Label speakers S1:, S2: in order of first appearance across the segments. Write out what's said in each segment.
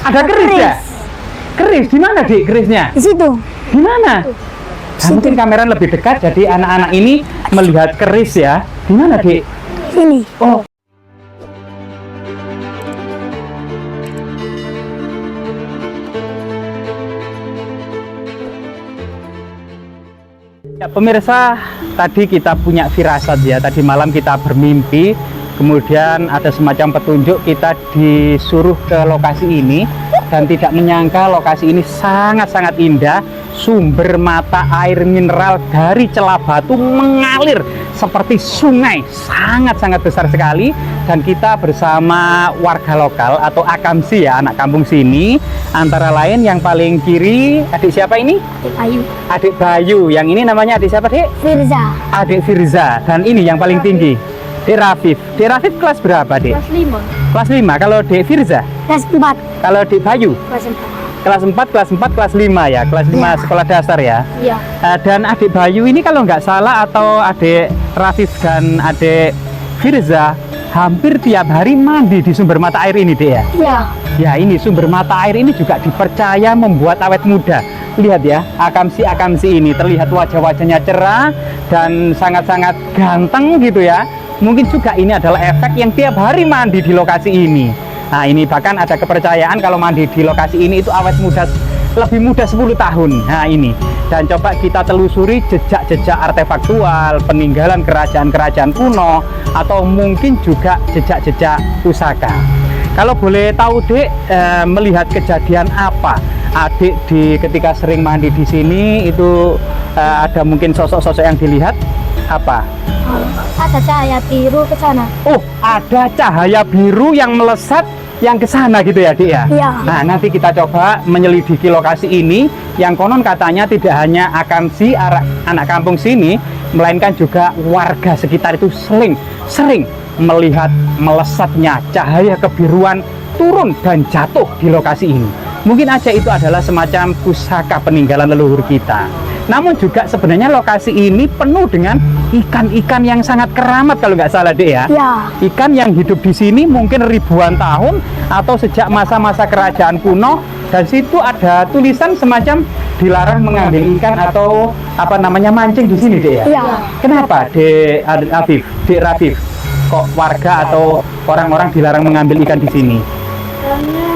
S1: Ada keris ya? Keris di mana, Dik, kerisnya?
S2: Di situ.
S1: Di mana? Nah, mungkin kamera lebih dekat jadi anak-anak ini melihat keris ya. Di mana, Dik?
S2: Ini.
S1: Oh. Ya, pemirsa, tadi kita punya firasat ya. Tadi malam kita bermimpi, kemudian ada semacam petunjuk, kita disuruh ke lokasi ini dan tidak menyangka lokasi ini sangat-sangat indah. Sumber mata air mineral dari celah batu mengalir seperti sungai, sangat-sangat besar sekali. Dan kita bersama warga lokal atau akamsi ya, anak kampung sini. Antara lain yang paling kiri, adik siapa ini?
S2: Ayu.
S1: Adik Bayu. Yang ini namanya adik siapa, Dik?
S2: Firza.
S1: Adik Firza. Dan ini yang paling tinggi, Dik Rafif. Dik Rafif kelas berapa, Dik?
S2: Kelas 5.
S1: Kelas 5. Kalau Dik Firza?
S2: Kelas 4.
S1: Kalau Dik Bayu?
S2: Kelas 4.
S1: Kelas 4, kelas 4, kelas 5 ya. Kelas 5
S2: Ya.
S1: sekolah dasar ya.
S2: Iya.
S1: Dan adik Bayu ini kalau nggak salah, atau adik Rafif dan adik Firza, hampir tiap hari mandi di sumber mata air ini, Dik ya?
S2: Iya.
S1: Ya, ini sumber mata air ini juga dipercaya membuat awet muda. Lihat ya, akamsi-akamsi ini terlihat wajah-wajahnya cerah dan sangat-sangat ganteng gitu ya. Mungkin juga ini adalah efek yang tiap hari mandi di lokasi ini. Nah, ini bahkan ada kepercayaan kalau mandi di lokasi ini itu awet muda, lebih muda 10 tahun. Nah, ini. Dan coba kita telusuri jejak-jejak artefaktual, peninggalan kerajaan-kerajaan kuno, atau mungkin juga jejak-jejak pusaka. Kalau boleh tahu, Dek, melihat kejadian apa adik ketika sering mandi di sini itu, ada mungkin sosok-sosok yang dilihat apa?
S2: Ada cahaya biru ke sana.
S1: Oh, ada cahaya biru yang melesat yang ke sana gitu ya, Dik ya?
S2: Iya.
S1: Nah, nanti kita coba menyelidiki lokasi ini yang konon katanya tidak hanya akamsi anak kampung sini, melainkan juga warga sekitar itu sering melihat melesatnya cahaya kebiruan turun dan jatuh di lokasi ini. Mungkin aja itu adalah semacam pusaka peninggalan leluhur kita. Namun juga sebenarnya lokasi ini penuh dengan ikan-ikan yang sangat keramat kalau nggak salah, Dek ya.
S2: Iya.
S1: Ikan yang hidup di sini mungkin ribuan tahun atau sejak masa-masa kerajaan kuno. Dan situ ada tulisan semacam dilarang mengambil ikan atau apa namanya mancing di sini, Dek ya.
S2: Iya.
S1: Kenapa, Dek Rafif? Kok warga atau orang-orang dilarang mengambil ikan di sini?
S2: Karena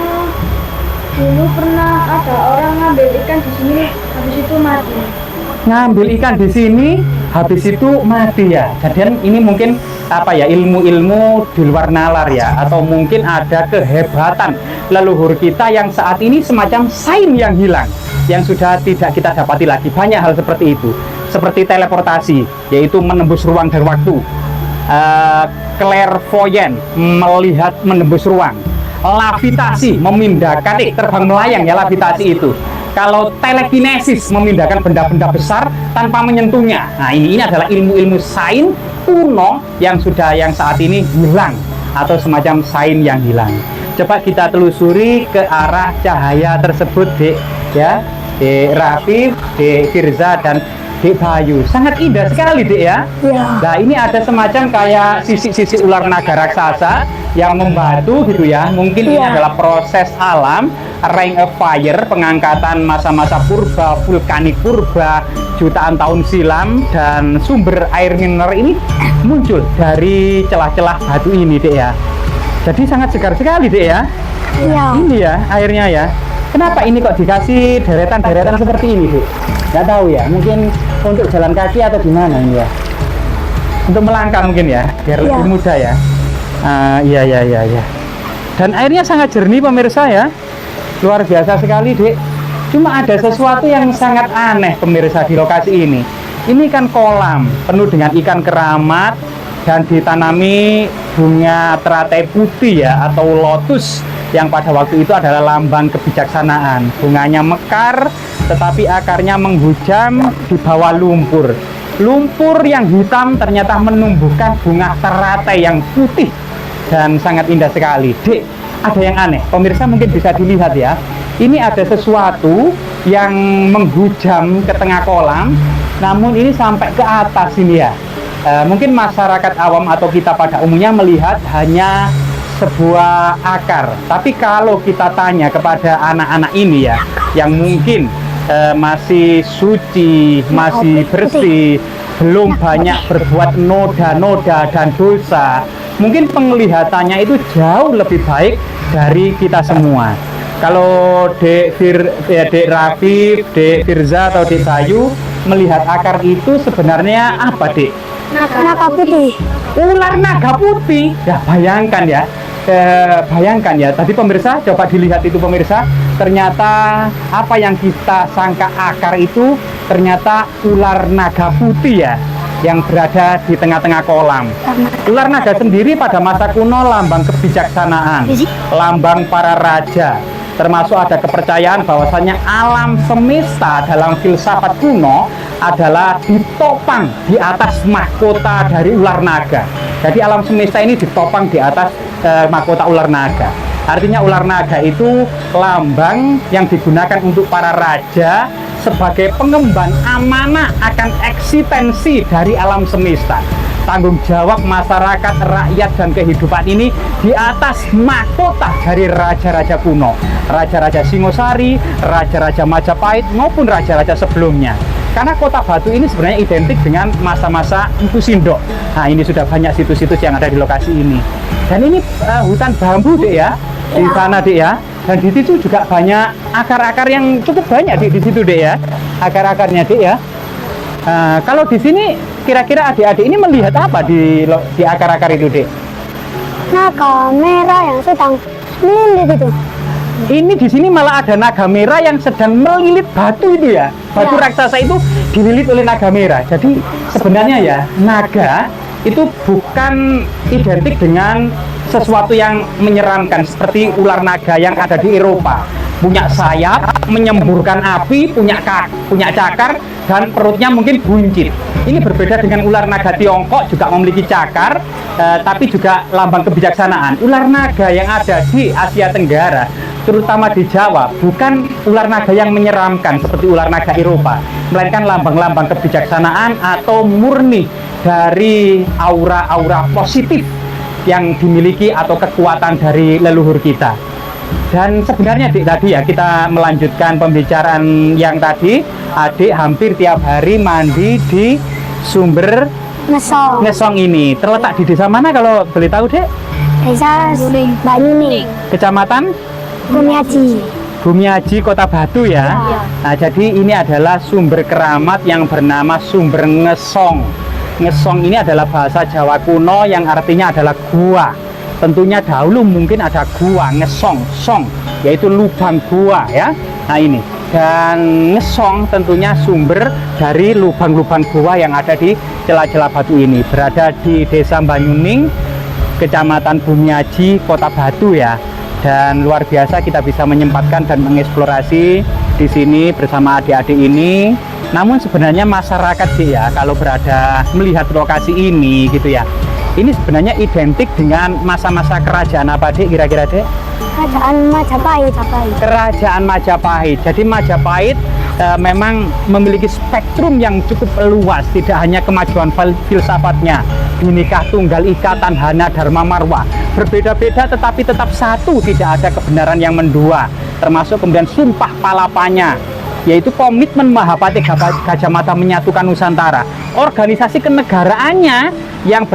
S2: dulu pernah ada orang ngambil ikan di sini, habis itu mati.
S1: Ngambil ikan di sini habis itu mati ya. Jadi ini mungkin apa ya, ilmu-ilmu di luar nalar ya, atau mungkin ada kehebatan leluhur kita yang saat ini semacam sains yang hilang, yang sudah tidak kita dapati lagi. Banyak hal seperti itu, seperti teleportasi, yaitu menembus ruang dan waktu, clairvoyant, melihat menembus ruang, lavitasi, memindahkan terbang melayang ya, lavitasi itu. Kalau telekinesis, memindahkan benda-benda besar tanpa menyentuhnya. Nah, ini adalah ilmu-ilmu sains kuno yang saat ini hilang, atau semacam sains yang hilang. Coba kita telusuri ke arah cahaya tersebut, Dek ya. Dek Rafif, Dek Firza, dan Dek Bayu. Sangat indah sekali, Dek ya.
S2: Iya.
S1: Nah, ini ada semacam kayak sisik-sisik ular naga raksasa yang membatu gitu ya. Mungkin ini
S2: Iya.
S1: adalah proses alam, ring of fire, pengangkatan masa-masa purba, vulkanik purba, jutaan tahun silam, dan sumber air mineral ini muncul dari celah-celah batu ini, Dek ya. Jadi sangat segar sekali, Dek ya.
S2: Iya.
S1: Ini ya airnya ya. Kenapa ini kok dikasih deretan-deretan seperti ini, Dek? Nggak tahu ya, mungkin untuk jalan kaki atau gimana ini ya. Untuk melangkah mungkin ya, biar lebih mudah ya. Iya. Dan airnya sangat jernih, pemirsa ya. Luar biasa sekali, Dek. Cuma ada sesuatu yang sangat aneh, pemirsa, di lokasi ini. Ini kan kolam penuh dengan ikan keramat dan ditanami bunga teratai putih ya, atau lotus, yang pada waktu itu adalah lambang kebijaksanaan. Bunganya mekar, tetapi akarnya menghujam di bawah lumpur. Lumpur yang hitam ternyata menumbuhkan bunga teratai yang putih dan sangat indah sekali. Dek, ada yang aneh, pemirsa mungkin bisa dilihat ya. Ini ada sesuatu yang menghujam ke tengah kolam, namun ini sampai ke atas ini ya. Mungkin masyarakat awam atau kita pada umumnya melihat hanya sebuah akar. Tapi kalau kita tanya kepada anak-anak ini ya, yang mungkin masih suci, masih bersih, belum banyak berbuat noda-noda dan dosa, mungkin penglihatannya itu jauh lebih baik dari kita semua. Kalau Dek Rafif, Dek Firza atau Dek Bayu melihat akar itu sebenarnya apa, Dek?
S2: Naga putih.
S1: Ular naga putih. Ya, bayangkan ya. Bayangkan ya, tadi pemirsa coba dilihat itu pemirsa, ternyata apa yang kita sangka akar itu ternyata ular naga putih ya, yang berada di tengah-tengah kolam. Ular naga sendiri pada masa kuno lambang kebijaksanaan, lambang para raja. Termasuk ada kepercayaan bahwasannya alam semesta dalam filsafat kuno adalah ditopang di atas mahkota dari ular naga. Jadi alam semesta ini ditopang di atas mahkota ular naga. Artinya ular naga itu lambang yang digunakan untuk para raja sebagai pengemban amanah akan eksistensi dari alam semesta. Tanggung jawab masyarakat, rakyat, dan kehidupan ini di atas mahkota dari raja-raja kuno, raja-raja Singosari, raja-raja Majapahit, maupun raja-raja sebelumnya. Karena Kota Batu ini sebenarnya identik dengan masa-masa Empu Sindok. Nah, ini sudah banyak situs-situs yang ada di lokasi ini. Dan ini hutan bambu, Dek ya, di sana, Dek ya. Dan di situ juga banyak akar-akar yang cukup banyak, Dek, di situ, Dek ya. Akar-akarnya, Dek ya. Kalau di sini kira-kira adik-adik ini melihat apa di akar-akar itu, Dek?
S2: Naga merah yang sedang melilit itu.
S1: Ini di sini malah ada naga merah yang sedang melilit batu itu ya. Batu raksasa itu dililit oleh naga merah. Jadi sebenarnya ya, naga itu bukan identik dengan sesuatu yang menyeramkan seperti ular naga yang ada di Eropa. Punya sayap, menyemburkan api, punya cakar, dan perutnya mungkin buncit. Ini berbeda dengan ular naga Tiongkok, juga memiliki cakar, tapi juga lambang kebijaksanaan. Ular naga yang ada di Asia Tenggara, terutama di Jawa, bukan ular naga yang menyeramkan seperti ular naga Eropa, melainkan lambang-lambang kebijaksanaan atau murni dari aura-aura positif yang dimiliki atau kekuatan dari leluhur kita. Dan sebenarnya, Dik, tadi ya kita melanjutkan pembicaraan yang tadi, adik hampir tiap hari mandi di sumber Ngesong ini. Terletak di desa mana kalau boleh tahu, Dek?
S2: Desa Banyuning,
S1: Kecamatan
S2: Bumiaji.
S1: Bumiaji, Kota Batu ya. Nah, jadi ini adalah sumber keramat yang bernama sumber Ngesong. Ngesong ini adalah bahasa Jawa kuno yang artinya adalah gua. Tentunya dahulu mungkin ada gua, ngesong, song, yaitu lubang gua ya. Nah ini, dan ngesong tentunya sumber dari lubang-lubang gua yang ada di celah-celah batu ini. Berada di Desa Banyuning, Kecamatan Bumiaji, Kota Batu ya. Dan luar biasa kita bisa menyempatkan dan mengeksplorasi di sini bersama adik-adik ini. Namun sebenarnya masyarakat sih ya, kalau berada melihat lokasi ini gitu ya, ini sebenarnya identik dengan masa-masa kerajaan apa, Dek, kira-kira, Dek?
S2: Kerajaan Majapahit.
S1: Kerajaan Majapahit. Jadi Majapahit memang memiliki spektrum yang cukup luas, tidak hanya kemajuan filsafatnya, Bhinneka Tunggal Ika, Tanhana, Dharma Marwa, berbeda-beda tetapi tetap satu, tidak ada kebenaran yang mendua, termasuk kemudian sumpah palapanya, yaitu komitmen Mahapati Gajah Mada menyatukan Nusantara. Organisasi kenegaraannya yang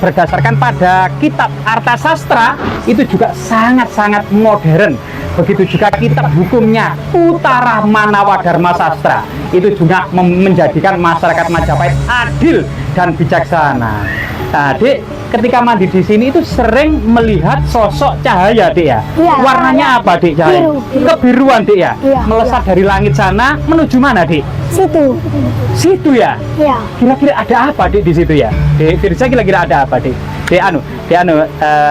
S1: berdasarkan pada kitab Arta Sastra itu juga sangat-sangat modern. Begitu juga kitab hukumnya Utara Manawa Dharma Sastra itu juga menjadikan masyarakat Majapahit adil dan bijaksana. Nah, Dek, ketika mandi di sini itu sering melihat sosok cahaya, Dek ya.
S2: Iya,
S1: warnanya apa, Dek, cahaya?
S2: Biru.
S1: Kebiruan, Dek ya.
S2: Iya,
S1: melesat dari langit sana menuju mana, Dek?
S2: Situ.
S1: Situ ya.
S2: Iya.
S1: Kira-kira ada apa, Dek, di situ ya? Dek Firza, kira-kira ada apa, Dek? Dek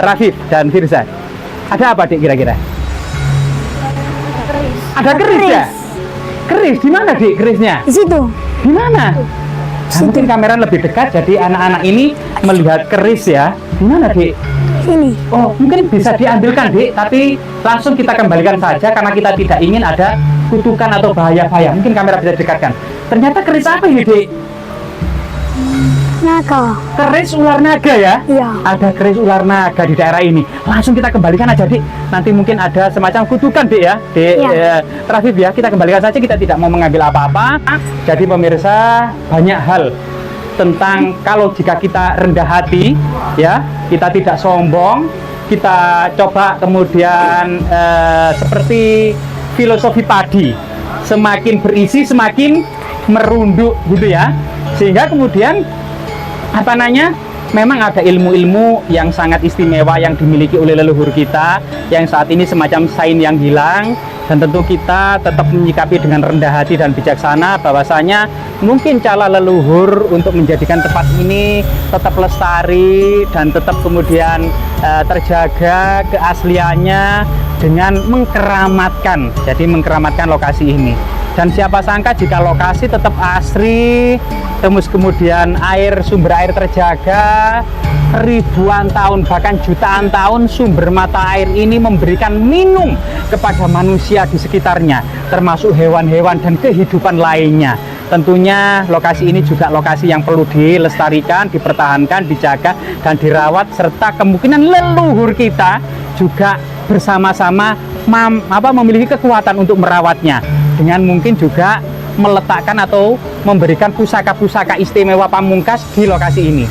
S1: Rafif dan Firza. Ada apa, Dek, kira-kira? Ada keris ya? Keris di mana, Dek, kerisnya?
S2: Di situ.
S1: Di mana? Nah, mungkin kamera lebih dekat jadi anak-anak ini melihat keris ya. Di mana, Dek?
S2: Sini.
S1: Oh, mungkin bisa diambilkan, Dek, tapi langsung kita kembalikan saja karena kita tidak ingin ada kutukan atau bahaya-bahaya. Mungkin kamera bisa dekatkan. Ternyata keris apa ini, Dek?
S2: naga.
S1: Keris ular naga ya?
S2: Iya.
S1: Ada keris ular naga di daerah ini. Langsung kita kembalikan aja, Dik. Nanti mungkin ada semacam kutukan, Dik ya. Dik,
S2: Iya.
S1: Rafif ya, kita kembalikan saja, kita tidak mau mengambil apa-apa. Jadi pemirsa, banyak hal tentang kalau jika kita rendah hati, ya, kita tidak sombong, kita coba kemudian seperti filosofi padi, semakin berisi semakin merunduk gitu ya, sehingga kemudian memang ada ilmu-ilmu yang sangat istimewa yang dimiliki oleh leluhur kita yang saat ini semacam sains yang hilang, dan tentu kita tetap menyikapi dengan rendah hati dan bijaksana bahwasanya mungkin cara leluhur untuk menjadikan tempat ini tetap lestari dan tetap kemudian terjaga keasliannya dengan mengkeramatkan, jadi mengkeramatkan lokasi ini. Dan siapa sangka jika lokasi tetap asri, terus kemudian sumber air terjaga, ribuan tahun bahkan jutaan tahun sumber mata air ini memberikan minum kepada manusia di sekitarnya, termasuk hewan-hewan dan kehidupan lainnya. Tentunya lokasi ini juga lokasi yang perlu dilestarikan, dipertahankan, dijaga, dan dirawat, serta kemungkinan leluhur kita juga bersama-sama memiliki kekuatan untuk merawatnya, dengan mungkin juga meletakkan atau memberikan pusaka-pusaka istimewa pamungkas di lokasi ini.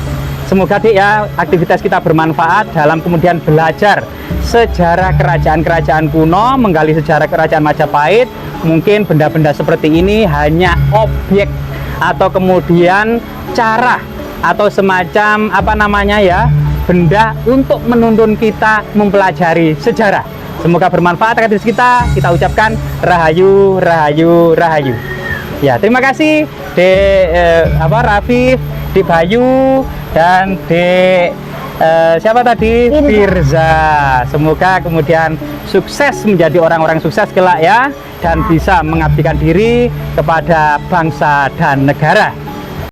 S1: Semoga Dik ya, aktivitas kita bermanfaat dalam kemudian belajar sejarah kerajaan-kerajaan kuno, menggali sejarah kerajaan Majapahit. Mungkin benda-benda seperti ini hanya objek atau kemudian cara atau semacam benda untuk menuntun kita mempelajari sejarah. Semoga bermanfaat aktivitas kita. Kita ucapkan rahayu, rahayu, rahayu. Ya, terima kasih Rafif, Dik Bayu, dan Dik siapa tadi? Firza. Semoga kemudian sukses menjadi orang-orang sukses kelak ya, dan bisa mengabdikan diri kepada bangsa dan negara.